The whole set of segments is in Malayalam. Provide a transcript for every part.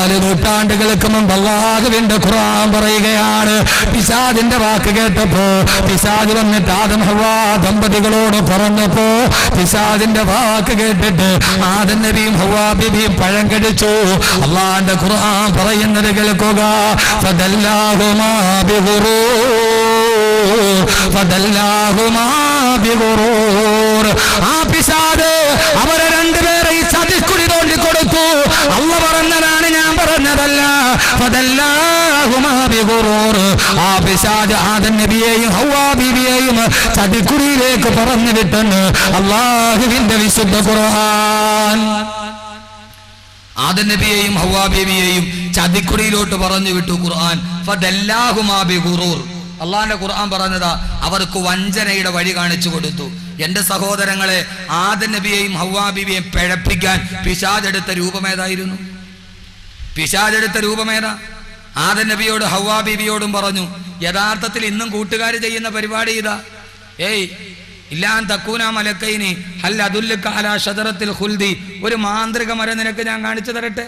4 നൂറ്റാണ്ടുകൾക്ക് മുമ്പ് അല്ലാഹുവിന്റെ ഖുർആൻ പറയുകയാണ്, പിശാചിന്റെ വാക്ക് കേട്ടപ്പോ പിശാച് വന്നിട്ട് ആദം ഹവ്വ ദമ്പതികളോട് പറഞ്ഞപ്പോ പിശാചിന്റെ വാക്ക് കേട്ടിട്ട് ആദം നബിയും ഹവ്വ ബീവിയും പഴം കടിച്ചു. അല്ലാഹുവിന്റെ ഖുർആൻ പറയുന്നത് കേൾക്കുക, ഫദല്ലാഹുമാ ബിഗുറൂർ. ആ പിശാച് അവരെ രണ്ടുപേരെ ഈ ചതിക്കുഴി തോണ്ടി കൊടുത്തു. അല്ലാഹു പറഞ്ഞതാണ്, ഞാൻ പറഞ്ഞതല്ല. ഫദല്ലാഹുമാ ബിഗുറൂർ. ആ പിശാച് ആദം നബിയെയും ഹവ്വാ ബീവിയെയും ചതിക്കുഴിയിലേക്ക് പറഞ്ഞു വിട്ടെന്ന് അല്ലാഹുവിന്റെ വിശുദ്ധ ഖുർആൻ. ആദം നബിയെയും ഹവ്വാ ബീവിയെയും ചതിക്കുഴിയിലോട്ട് പറഞ്ഞു വിട്ടു ഖുർആൻ. ഫദല്ലാഹുമാ ബിഗുറൂർ. അള്ളാന്റെ ഖുർആൻ പറഞ്ഞതാ, അവർക്ക് വഞ്ചനയുടെ വഴി കാണിച്ചു കൊടുത്തു. എന്റെ സഹോദരങ്ങളെ, ആദം നബിയെയും ഹവ്വാ ബീവിയെയും പിഴപ്പിക്കാൻ പിശാചെടുത്ത രൂപമേതായിരുന്നു? പിശാചെടുത്ത രൂപമേതാ? ആദം നബിയോട് ഹവ്വാ ബീവിയോടും പറഞ്ഞു, യഥാർത്ഥത്തിൽ ഇന്നും കൂട്ടുകാർ ചെയ്യുന്ന പരിപാടി ഇതാ, ഏയ് ഇല്ലാൻ തക്കൂന മലക്കൈനി ഹൽ അദുല്ലുക അലാ ഷജറത്തിൽ ഖുൽദി. ഒരു മാന്ത്രിക മരം നിനക്ക് ഞാൻ കാണിച്ചു തരട്ടെ,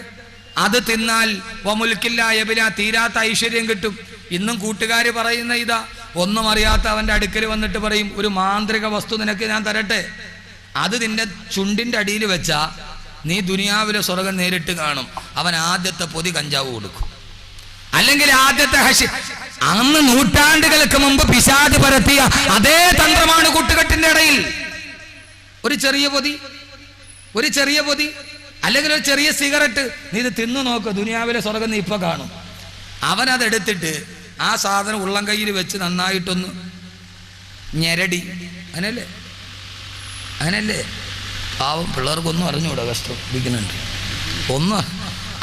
അത് തിന്നാൽ വമുൽക്കില്ലാ യബ്ലാ, തീരാത്ത ഐശ്വര്യം കിട്ടും. ഇന്നും കൂട്ടുകാർ പറയുന്ന ഇതാ, ഒന്നും അറിയാത്ത അവന്റെ അടുക്കൽ വന്നിട്ട് പറയും, ഒരു മാന്ത്രിക വസ്തു നിനക്ക് ഞാൻ തരട്ടെ, അത് നിന്റെ ചുണ്ടിന്റെ അടിയിൽ വെച്ചാ നീ ദുനിയാവിലെ സ്വർഗം നേരിട്ട് കാണും. അവൻ ആദ്യത്തെ പൊതി കഞ്ചാവ് കൊടുക്കും, അല്ലെങ്കിൽ ആദ്യത്തെ അന്ന് നൂറ്റാണ്ടുകൾക്ക് മുമ്പ് പിശാച് പരത്തിയ അതേ തന്ത്രമാണ് കൂട്ടുകെട്ടിന്റെ ഇടയിൽ. ഒരു ചെറിയ പൊതി അല്ലെങ്കിൽ ഒരു ചെറിയ സിഗരറ്റ്, നീ ഇത് തിന്നു നോക്ക്, ദുനിയാവിലെ സ്വർഗം നീ ഇപ്പൊ കാണും. അവനതെടുത്തിട്ട് ആ സാധനം ഉള്ളം കയ്യിൽ വെച്ച് നന്നായിട്ടൊന്ന് ഞെരടി, അങ്ങനല്ലേ പാവം പിള്ളേർക്കൊന്നും അറിഞ്ഞൂടാ, കഷ്ടം ഇരിക്കുന്നുണ്ട് ഒന്ന്.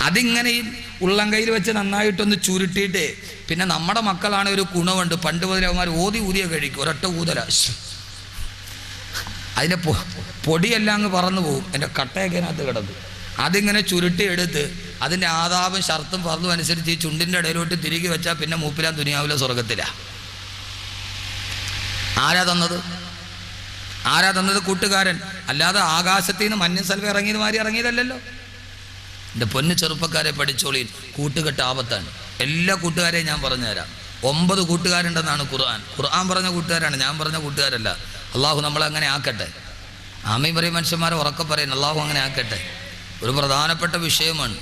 അതിങ്ങനെ ഈ ഉള്ളം കയ്യിൽ വെച്ച് നന്നായിട്ടൊന്ന് ചുരുട്ടിയിട്ട്, പിന്നെ നമ്മുടെ മക്കളാണ് ഒരു ഗുണമുണ്ട്, പണ്ട് മുതൽ അവന്മാർ ഊതിയ കഴിക്കും, ഒരൊറ്റ ഊതല, അതിൻ്റെ പൊടിയെല്ലാം അങ്ങ് പറന്നു പോകും, എൻ്റെ കട്ടയൊക്കെ അതിനകത്ത് കിടക്കും. അതിങ്ങനെ ചുരുട്ടി എടുത്ത് അതിൻ്റെ ആദാബും ഷർത്തും ഫർളും അനുസരിച്ച് ഈ ചുണ്ടിൻ്റെ ഇടയിലോട്ട് തിരികെ വെച്ചാൽ പിന്നെ മൂപ്പിലാൻ ദുനിയാവിലെ സ്വർഗത്തിലാ. ആരാ തന്നത്? കൂട്ടുകാരൻ. അല്ലാതെ ആകാശത്തിൽ നിന്ന് മഞ്ഞ സൽവ ഇറങ്ങിയത് മാറി ഇറങ്ങിയതല്ലല്ലോ. എൻ്റെ പൊന്നു ചെറുപ്പക്കാരെ പഠിച്ചോളീൻ, കൂട്ടുകെട്ട് ആപത്താണ്. എല്ലാ കൂട്ടുകാരെയും ഞാൻ പറഞ്ഞുതരാം. 9 കൂട്ടുകാരുണ്ടെന്നാണ് ഖുർആൻ പറഞ്ഞ കൂട്ടുകാരാണ്, ഞാൻ പറഞ്ഞ കൂട്ടുകാരല്ല. അള്ളാഹു നമ്മളെ അങ്ങനെ ആക്കട്ടെ. ആമീൻ പറയും മനുഷ്യന്മാരെ ഉറക്കെ പറയുന്നു, അള്ളാഹു അങ്ങനെ ആക്കട്ടെ. ഒരു പ്രധാനപ്പെട്ട വിഷയമാണ്.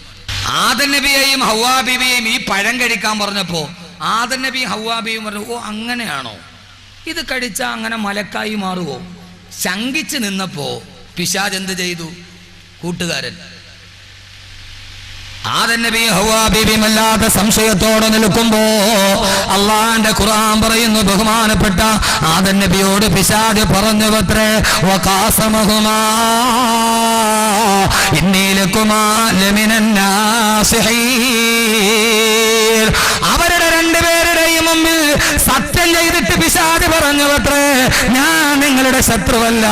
ആദം നബിയെയും ഹവ്വാ ബീവിയെയും ഈ പഴം കഴിക്കാൻ പറഞ്ഞപ്പോ ആദം നബിയും ഹവ്വാ ബീവിയും പറഞ്ഞു, ഓ അങ്ങനെയാണോ, ഇത് കഴിച്ചാൽ അങ്ങനെ മലക്കായി മാറുമോ? ശങ്കിച്ച് നിന്നപ്പോ പിശാച് എന്ത് ചെയ്തു? കൂട്ടുകാരൻ ആദം നബിയും ഹവ്വാ ബീവിയും അല്ലാതെ സംശയത്തോടെ നിൽക്കുമ്പോ അള്ളാന്റെ ഖുർആൻ പറയുന്നു, ബഹുമാനപ്പെട്ട ആദം നബിയോട് പിശാച് പറഞ്ഞുവത്രേ, വഖാസമഹുമാ ഇന്നി ലകുമാ ലമിനൻ നാസിഹീൻ. അവരുടെ രണ്ടുപേരുടെയും മുമ്പിൽ സത്യം ചെയ്തിട്ട് പിശാച് പറഞ്ഞുവത്രേ, ഞാൻ നിങ്ങളുടെ ശത്രുവല്ല,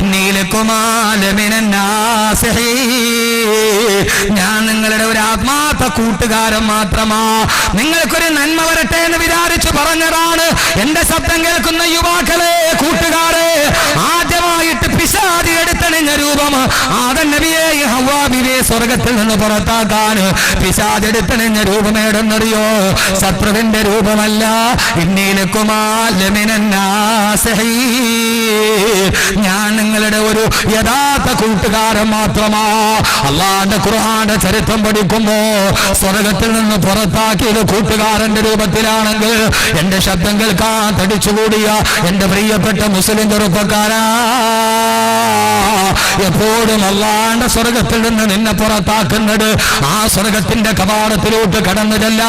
ഇന്നി ലകുമാ ലമിനൻ നാസിഹീൻ, ഞാൻ നിങ്ങളുടെ ഒരു ആത്മാർത്ഥ കൂട്ടുകാരൻ മാത്രമാ, നിങ്ങൾക്കൊരു നന്മ വരട്ടെ എന്ന് വിചാരിച്ചു പറഞ്ഞതാണ്. എന്റെ ശബ്ദം കേൾക്കുന്ന യുവാക്കളെ, കൂട്ടുകാരെ, ആദ്യമായിട്ട് പിശാച് എടുത്തണിഞ്ഞ രൂപം ആദം നബിയെയും ഹവ്വാ ബീവിയെ സ്വർഗത്തിൽ നിന്ന് പുറത്താക്കാൻ പിശാച് എടുത്തണിഞ്ഞ രൂപം ഏടെന്നറിയോ? ശത്രുവിന്റെ രൂപമല്ല. ഇന്നീലക്കുമാ ലമിനൻ നാസിഹീൻ, ഞാൻ നിങ്ങളുടെ ഒരു യഥാർത്ഥ കൂട്ടുകാരൻ മാത്രമാ. അല്ലാഹുവിന്റെ ഖുർആന്റെ ചരിത്രം പഠിക്കുമ്പോ സ്വർഗത്തിൽ നിന്ന് പുറത്താക്കിയത് കൂട്ടുകാരന്റെ രൂപത്തിലാണെങ്കിൽ എന്റെ ശബ്ദം കേൾക്കാൻ തടിച്ചുകൂടിയ എന്റെ പ്രിയപ്പെട്ട മുസ്ലിം ചെറുപ്പക്കാരാ, എപ്പോഴും അല്ലാഹുവിന്റെ സ്വർഗത്തിൽ നിന്ന് നിന്നെ പുറത്താക്കുന്നത്, ആ സ്വർഗത്തിന്റെ കവാടത്തിലോട്ട് കടന്നതല്ല,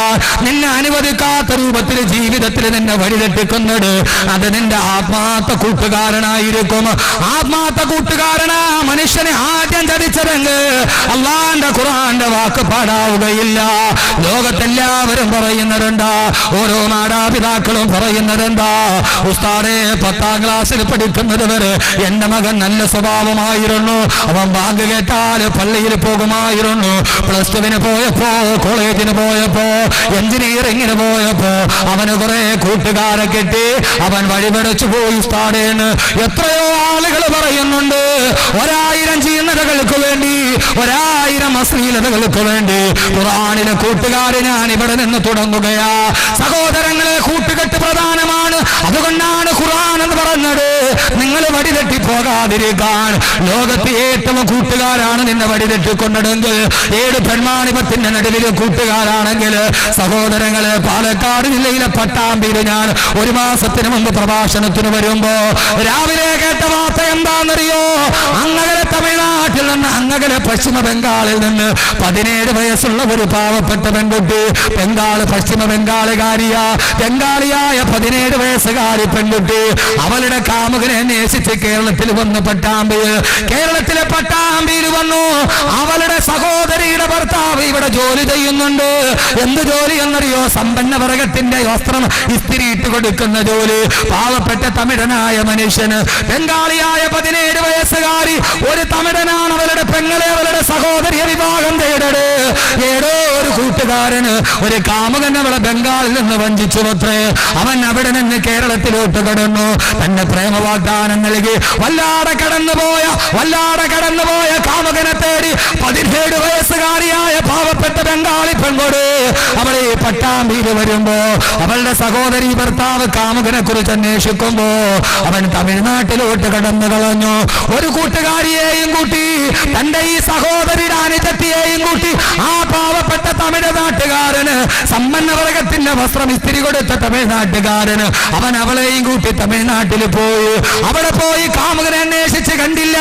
നിന്നെ അനുവദിക്കാത്ത രൂപത്തിൽ ജീവിതത്തിൽ നിന്നെ വഴിതെറ്റിക്കുന്നത്, അത് നിന്റെ ആത്മാർത്ഥ കൂട്ടുകാരനായിരിക്കും. ആത്മാർത്ഥ കൂട്ടുകാരനാ മനുഷ്യനെ ആദ്യം ചതിച്ചതെങ്കിൽ അല്ലാഹുവിന്റെ ഖുർആന്റെ വാക്ക് പാടാവുകയില്ല. ലോകത്തെല്ലാവരും പറയുന്നതെന്താ? ഓരോ മാതാപിതാക്കളും പറയുന്നതെന്താ? ഉസ്താദേ, 10ാം ക്ലാസ്സിൽ പഠിക്കുന്നത് വരെ എന്റെ മകൻ നല്ല സ്വഭാവം പോകുമായിരുന്നു. അവൻ ബാങ്ക് കേട്ടാൽ പള്ളിയിൽ പോകുമായിരുന്നു. പ്ലസ് ടുവിന് പോയപ്പോ, കോളേജിന് പോയപ്പോ, എഞ്ചിനീയറിംഗിന് പോയപ്പോ അവന് കുറെ കൂട്ടുകാരെ കിട്ടി. അവൻ വഴിപടച്ചു പോയി ഉസ്താദേന്ന്. എത്രയോ ആളുകൾ പറയുന്നുണ്ട് 1000 ചീന്നതകൾക്ക് വേണ്ടി, 1000 അശ്ലീലതകൾക്ക് വേണ്ടി ഖുർആനിലെ കൂട്ടുകാരെ ഞാൻ ഇവിടെ നിന്ന് തുടങ്ങുകയാ. സഹോദരങ്ങളെ, കൂട്ടുകെട്ട് പ്രധാനമാണ്. അതുകൊണ്ടാണ് ഖുർആൻ എന്ന് പറഞ്ഞത് നിങ്ങൾ വഴിതെറ്റി പോകാതിരിക്കാൻ. ലോകത്ത് ഏറ്റവും കൂട്ടുകാരാണ് നിന്നെ വഴിതെറ്റിക്കൊണ്ടതെങ്കിൽ, 7 പെൺമാണിപത്തിന്റെ നടുവിൽ കൂട്ടുകാരാണെങ്കിൽ, സഹോദരങ്ങളെ, പാലക്കാട് ജില്ലയിലെ പട്ടാമ്പിയിൽ ഞാൻ 1 മാസത്തിന് മുമ്പ് പ്രഭാഷണത്തിന് വരുമ്പോ രാവിലെ കേട്ട വാർത്ത എന്താണെന്നറിയോ? അങ്ങകലെ തമിഴ്നാട്ടിൽ നിന്ന്, അങ്ങകലെ പശ്ചിമ ബംഗാളിൽ നിന്ന് 17 വയസ്സുള്ള ഒരു പാവപ്പെട്ട പെൺകുട്ടി, പശ്ചിമ ബംഗാളിയായ 17 വയസ്സുകാരി പെൺകുട്ടി അവളുടെ കാമുകനെ അന്വേഷിച്ച് കേരളത്തിൽ വന്ന് കേരളത്തിലെ പട്ടാമ്പിയിൽ വന്നു. അവളുടെ സഹോദരിയുടെ ഭർത്താവ് ഇവിടെ ജോലി ചെയ്യുന്നുണ്ട്. എന്ത് ജോലി എന്നറിയോ? സമ്പന്ന വർഗത്തിന്റെ വസ്ത്രം ഇസ്തിരിയിട്ട് കൊടുക്കുന്ന ജോലി. പാവപ്പെട്ട തമിഴനായ മനുഷ്യന്, ബംഗാളിയായ 17 വയസ്സുകാരി ഒരു തമിഴനാണ് അവളുടെ പെങ്ങളെ, അവളുടെ സഹോദരിയെ വിവാഹം തേടട്. ഏതോ ഒരു കൂട്ടുകാരന്, ഒരു കാമുകൻ അവളെ ബംഗാളിൽ നിന്ന് വഞ്ചിച്ചു അത്രേ. അവൻ അവിടെ നിന്ന് കേരളത്തിലോട്ട് കടന്നു. തന്നെ പ്രേമ വാഗ്ദാനം നൽകി വല്ലാതെ കടന്നുപോയ കാമുകനെ തേടി 17 വയസ്സുകാരിയായ പാവപ്പെട്ട ബംഗാളി പെൺകോട് അവളെ പട്ടാമ്പിയിൽ വരുമ്പോ അവളുടെ സഹോദരി ഭർത്താവ് കാമുകനെ കുറിച്ച് അന്വേഷിക്കുമ്പോ അവൻ തമിഴ്നാട്ടിലോട്ട് കടന്നു കളഞ്ഞു. ഒരു കൂട്ടുകാരിയെയും കൂട്ടി, തന്റെ ഈ സഹോദരിയുടെ അനുജത്തിയെയും കൂട്ടി ആ പാവപ്പെട്ട തമിഴ്നാട്ടുകാരന്, സമ്പന്ന വർഗത്തിന്റെ വസ്ത്രം ഇസ്തിരി കൊടുത്ത തമിഴ്നാട്ടുകാരന്, അവൻ അവളെയും കൂട്ടി തമിഴ്നാട്ടിൽ പോയി. അവിടെ പോയി കാമുകനെ അന്വേഷിച്ച് കണ്ടില്ല.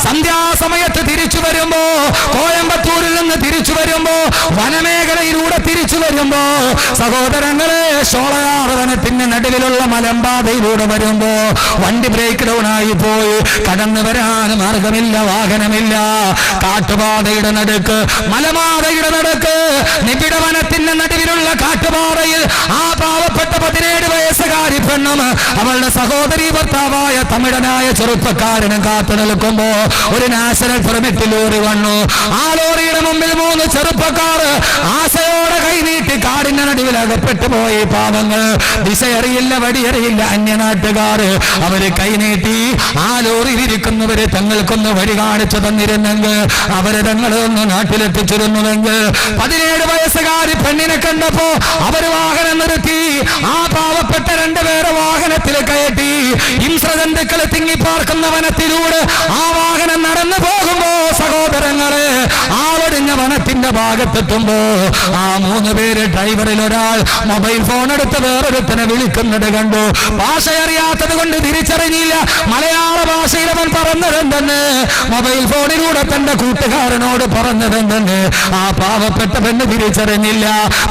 സന്ധ്യാസമയത്ത് തിരിച്ചു വരുമ്പോ, കോയമ്പത്തൂരിൽ നിന്ന് തിരിച്ചു വരുമ്പോ, വനമേഖലയിലൂടെ തിരിച്ചു വരുമ്പോ, സഹോദരങ്ങളെ, ഷോളയാർ വനത്തിന്റെ നടുവിലുള്ള മലമ്പാതയിലൂടെ വരുമ്പോ വണ്ടി ബ്രേക്ക് ഡൗൺ ആയി പോയി. കടന്നു വരാൻ മാർഗമില്ല, വാഹനമില്ല. കാട്ടുപാതയുടെ നടുക്ക്, മലമാതയുടെ നടുക്ക്, നിബിഡ വനത്തിന്റെ നടുവിലുള്ള കാട്ടുപാറയിൽ ആ പാവപ്പെട്ട 17 വയസ്സുകാരി പെണ്ണും അവളുടെ സഹോദരി ഭർത്താവായ തമിഴനായ ചെറുപ്പക്കാരനും കാത്തു നിൽക്കുമ്പോ ഒരു നാഷണൽ പെർമിറ്റ് ലോറി വന്നു. ആ ലോറിയുടെ മുമ്പിൽ 3 ചെറുപ്പക്കാർ ആശയോടെ കൈനീട്ടി കാടിന്റെ നടുവിൽ അകപ്പെട്ടു പോയി. പാവങ്ങൾ, ദിശയറിയില്ല, വടിയറിയില്ല, അന്യനാട്ടുകാർ. അവര് കൈനീട്ടി ആ ലോറിയിൽ ഇരിക്കുന്നവര് തങ്ങൾക്കൊന്ന് വഴി കാണിച്ചു തന്നിരുന്നെങ്കിൽ, അവര് തങ്ങളൊന്ന് നാട്ടിലെത്തിച്ചിരുന്നുവെങ്കിൽ. 17 വയസ്സുകാരി പെണ്ണിനെ കണ്ടപ്പോ അവര് വാഹനം നിർത്തി. ആ പാവപ്പെട്ട 2 പേരെ വാഹനത്തിൽ കയറ്റി ഹിംസ്രജന്തുക്കളെ തിങ്ങിപ്പാർക്കുന്ന വനത്തിലൂടെ ആ വാഹനം നടന്നു പോകുമ്പോ, സഹോദരങ്ങളെ, ആവടിഞ്ഞ വനത്തിന്റെ ഭാഗത്തെത്തുമ്പോ ആ 3 പേര്, ഡ്രൈവറിൽ ഒരാൾ മൊബൈൽ ഫോൺ എടുത്ത് വേറൊരുത്തനെ വിളിക്കുന്നത് കണ്ടു. ഭാഷ അറിയാത്തത് കൊണ്ട് തിരിച്ചറിഞ്ഞില്ല. മലയാള ഭാഷയിൽ അവൻ പറഞ്ഞതെന്തെന്ന്, മൊബൈൽ ഫോണിലൂടെ തന്റെ കൂട്ടുകാരനോട് പറഞ്ഞതെന്തെന്ന് ആ പാവപ്പെട്ട പെണ്ണ് തിരിച്ചറിഞ്ഞില്ല.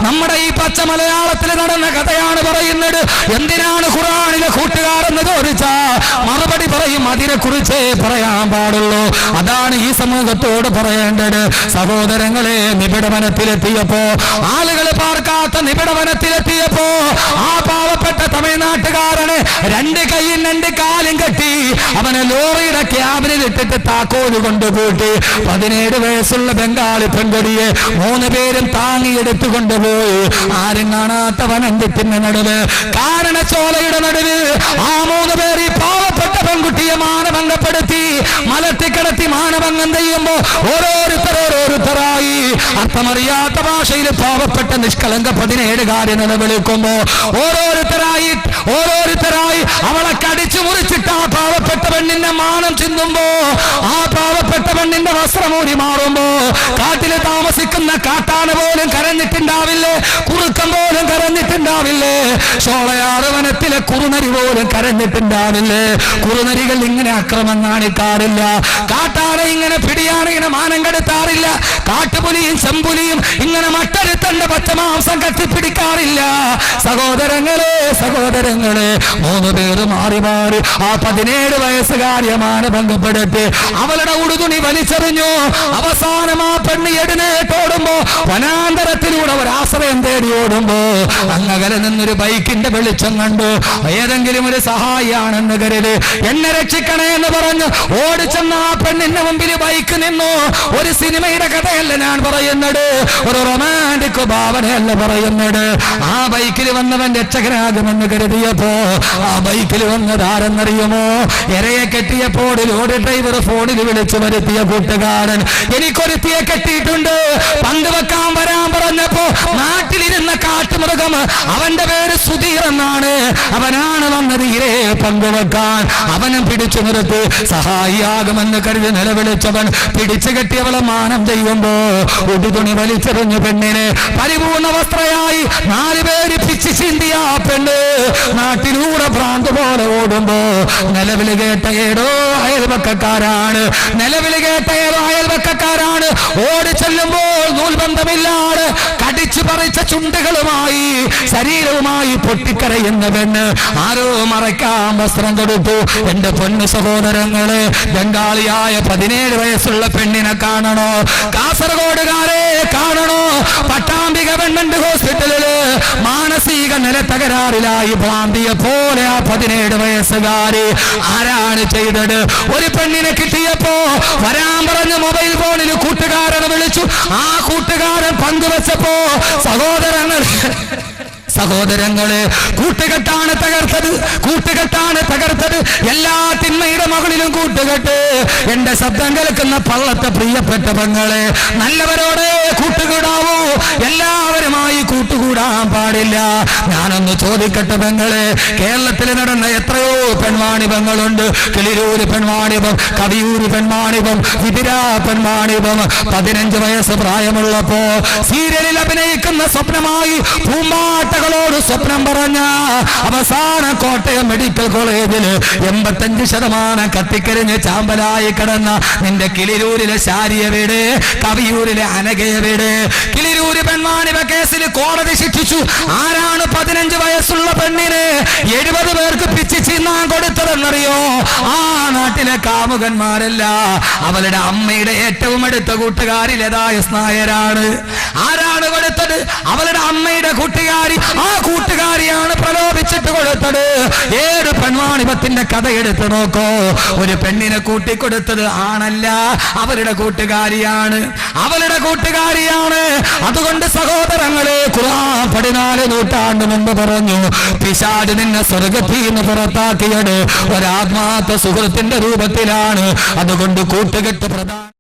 നമ്മുടെ ഈ പച്ച മലയാളത്തിൽ നടന്ന കഥയാണ് പറയുന്നത്. എന്തിനാണ് ഖുർആനിലെ കൂട്ടുകാരെന്ന് ചോദിച്ചാ മറുപടി പറയും, അതിനെ കുറിച്ചേ പറയാൻ പാടുള്ളൂ. അതാണ് ഈ സമൂഹത്തോട് പറയേണ്ടത്. സഹോദരങ്ങളെ, നിബിഡവനത്തിലെത്തിയപ്പോ, ആളുകൾ പാർക്കാത്ത നിബിഡവനത്തിലെത്തിയപ്പോ ആ പാവപ്പെട്ട തമിഴ്നാട്ടുകാരനെ 2 കൈയും 2 കാലും കെട്ടി അവനെ ലോറിയുടെ ക്യാബിനിൽ ഇട്ടിട്ട് താക്കോല് കൊണ്ടുകൂട്ടി 17 വയസ്സുള്ള ബംഗാളി പെൺകുടിയെ 3 പേരും താങ്ങിയെടുത്തു കൊണ്ടുപോയി. ആരും കാണാത്ത വനത്തിന്റെ നടുവ്, കാരണച്ചോലയുടെ നടുവ് ആ 3 പേർ ഈ പാവപ്പെട്ട പെൺകുട്ടിയെ മാനഭംഗപ്പെടുത്തി മലത്തിക്കിടത്തി മാനഭംഗം ചെയ്യുമ്പോ ഓരോരുത്തരായി അർത്ഥമറിയാത്ത ഭാഷയിൽ പാവപ്പെട്ട നിഷ്കളങ്ക 17 നിലവിളിക്കുമ്പോ ഓരോരുത്തരായി അവളെ കടിച്ചു മുറിച്ചിട്ട് ആ പാവപ്പെട്ട പെണ്ണിന്റെ മാനം ചിന്തുമ്പോ, ആ പാവപ്പെട്ട പെണ്ണിന്റെ വസ്ത്രമൂടി മാറുമ്പോ, കാട്ടില് താമസിക്കുന്ന കാട്ടാന പോലും കരഞ്ഞിട്ടുണ്ടാവില്ലേ, കുറുക്കം പോലും കരഞ്ഞിട്ടുണ്ടാവില്ലേ, ഷോളയാറ് വനത്തിലെ കുറുനരി പോലും കരഞ്ഞിട്ടുണ്ടാവില്ലേ. കുറുനരികൾ ഇങ്ങനെ അക്രമം കാണിക്കാറില്ല, കാട്ടാന ഇങ്ങനെ പിടിയാണ് ഇങ്ങനെ മാനം കെടുത്താറില്ല, കാട്ടുപുലിയും ചെമ്പുലിയും ഇങ്ങനെ മട്ടരുത്തന്റെ പച്ചമാംസം കത്തിപ്പിടിക്കാറില്ല. സഹോദരങ്ങളെ 3 പേര് മാറി ആ 17 വയസ്സുകാരിയെ മാനഭംഗപ്പെടുത്തി അവളുടെ ഉടുതുണി വലിച്ചെറിഞ്ഞു. അവസാനം ആ പെണ്ണ് എഴുന്നേറ്റോടുമ്പോ വനാന്തരത്തിലൂടെ ഒരാശ്രയം തേടി ഓടുമ്പോ അങ്ങകലെ നിന്നൊരു ബൈക്കിന്റെ വെളിച്ചം കണ്ടു. ഏതെങ്കിലും ഒരു സഹായിയാണെന്ന് കരുതി എന്നെ രക്ഷിക്കണേ എന്ന് പറഞ്ഞു ഓടിച്ചെന്ന ആ പെണ്ണിന്റെ മുമ്പിൽ ബൈക്ക് നിന്നു. ഒരു സിനിമയുടെ കഥയല്ല ഞാൻ പറയുന്നത്, ഒരു റൊമാൻറ്റിക് ഭാവനയല്ല പറയുന്നത്. ആ ബൈക്കിൽ വന്നവൻ രക്ഷകനാകുമെന്ന് കരുതിയപ്പോ ആ ബൈക്കിൽ വന്നതാരെന്നറിയുമോ? ഇരയെ കെട്ടിയപ്പോൾ ലോറി ഡ്രൈവർ ഫോണിൽ വിളിച്ചു വരുത്തിയ കൂട്ടുകാരൻ. എനിക്കൊരുത്തിയെ കെട്ടിയിട്ടുണ്ട്, പങ്കുവെക്കാൻ വരാൻ പറഞ്ഞപ്പോ നാട്ടിലിരുന്ന കാട്ടുമൃഗം, അവന്റെ പേര് സുധീർ എന്നാണ്, അവനാണ് വന്നത് ഇരയെ പങ്കുവെക്കാൻ. അവനും പിടിച്ചു നിർത്തി സഹായിയാകുമെന്ന് കരുതി നിലവിളിച്ചവൻ പിടിച്ചു കെട്ടിയവളെ മാനം ചെയ്യുമ്പോ ഉടുതുണി വലിച്ചെറിഞ്ഞു പെണ്ണിനെ പരിപൂർണ വസ്ത്രയായി 4 പേര് പിച്ചു ചിന്തിയ ആ പെണ്ണ് നാട്ടിലൂടെ ഭ്രാന്ത് പോലെ ഓടുമ്പോ നിലവിളി കേട്ട ഏതോ അയൽവക്കക്കാരാണ്, നിലവിളി കേട്ട ഏതോ അയൽവക്കക്കാരാണ് ഓടി ചെല്ലുമ്പോൾ നൂൽബന്ധമില്ലാതെ കടിച്ചു പറിച്ച ചുണ്ടുകളുമായി ശരീരവുമായി പൊട്ടിക്കരയുന്ന പെണ്ണ് ആരോ മറയ്ക്കാൻ വസ്ത്രം കൊടുത്തു. എന്റെ പൊന്നു സഹോദരങ്ങളെ, ബംഗാളിയായ 17 വയസ്സുള്ള പെണ്ണിനെ കാണണോ? കാസർഗോഡുകാരെ കാണണോ? പട്ടാമ്പി ഗവൺമെന്റ് ഹോസ്പിറ്റലില് മാനസിക നില തകരാറിലായി ഭ്രാന്തിയെ പോലെ ആ 17 വയസ്സുകാരി. ആരാണ് ചെയ്തത്? ഒരു പെണ്ണിനെ കിട്ടിയപ്പോ വരാൻ പറഞ്ഞ് മൊബൈൽ ഫോണിൽ കൂട്ടുകാരനെ വിളിച്ചു. ആ കൂട്ടുകാരൻ പങ്കുവെച്ചപ്പോ സഹോദരങ്ങളെ കൂട്ടുകെട്ടാണ് തകർത്തത്, കൂട്ടുകെട്ടാണ് തകർത്തത്. എല്ലാ തിന്മയുടെ മകളിലും കൂട്ടുകെട്ട്. എന്റെ ശബ്ദം കേൾക്കുന്ന പള്ളത്തെ പ്രിയപ്പെട്ട പെങ്ങളെ, നല്ലവരോട് കൂട്ടുകൂടാവൂ, എല്ലാവരുമായി കൂട്ടുകൂടാൻ പാടില്ല. ഞാനൊന്ന് ചോദിക്കട്ടെ പെങ്ങളെ, കേരളത്തിൽ നടന്ന എത്രയോ പെൺവാണിഭങ്ങളുണ്ട്. കിളിരൂര് പെൺവാണിഭം, കവിയൂര് പെൺവാണിഭം, വിതിര പെൺവാണിഭം. 15 വയസ്സ് പ്രായമുള്ളപ്പോ സീരിയലിൽ അഭിനയിക്കുന്ന സ്വപ്നമായി പൂമ്പാട്ടകളോട് സ്വപ്നം പറഞ്ഞ അവസാന കോട്ടയം മെഡിക്കൽ കോളേജിൽ 85% കത്തിക്കരിഞ്ഞ് ചാമ്പലായി കിടന്ന നിന്റെ കിളിരൂരിലെ ശാരിയെ വീട്, കവിയൂരിലെ അനഘയെ വീട്. കിളിരൂര് പെൺവാണിഭ കേസിൽ കോടതി ശിക്ഷിച്ചു. ആരാണ് 15 വയസ്സുള്ള പെണ്ണിന് 70 പേർക്ക് പിച്ച് ചിന്നാൻ കൊടുത്തതെന്നറിയോ? ആ നാട്ടിലെ കാമുകന്മാരല്ല, അവളുടെ അമ്മയുടെ ഏറ്റവും അടുത്ത കൂട്ടുകാരിലേതായ നായരാണ്. ആരാണ് കൊടുത്തത്? അവളുടെ അമ്മയുടെ കൂട്ടുകാരി. ആ കൂട്ടുകാരിയാണ് പ്രലോഭിച്ചിട്ട് കൊടുത്തത്. ഏത് പെൺവാണിഭത്തിന്റെ കഥ എടുത്തു നോക്കോ, ഒരു പെണ്ണിനെ കൂട്ടിക്കൊടുത്തത് ആണല്ല, അവരുടെ കൂട്ടുകാരിയാണ്, അവളുടെ കൂട്ടുകാരിയാണ്. അതുകൊണ്ട് സഹോദരങ്ങളെ, ഖുർആൻ 14 നൂറ്റാണ്ട് മുമ്പ് പറഞ്ഞു, പിശാച് നിന്നെ സ്വർഗ്ഗത്തിൽ നിന്ന് പുറത്താക്കിയത് ഒരാത്മാർത്ഥ സുഹൃത്തിന്റെ രൂപത്തിലാണ്. അതുകൊണ്ട് കൂട്ടുകെട്ട് പ്രധാന